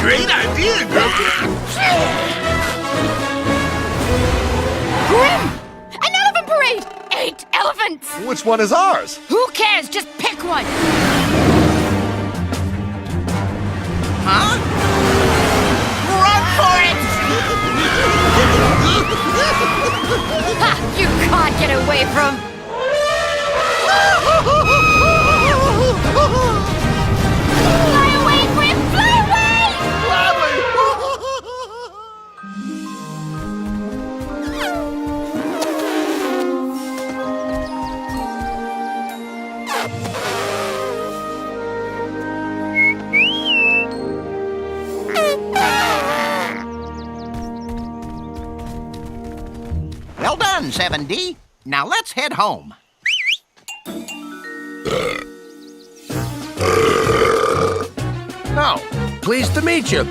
Great idea, Grim. Grim! An elephant parade! 8 elephants! Which one is ours? Who cares? Just pick one! Huh? Run for it! Ha! You can't get away from... Fly away, Grim! Fly away! Well done, 7D. Now let's head home. No. Pleased to meet you.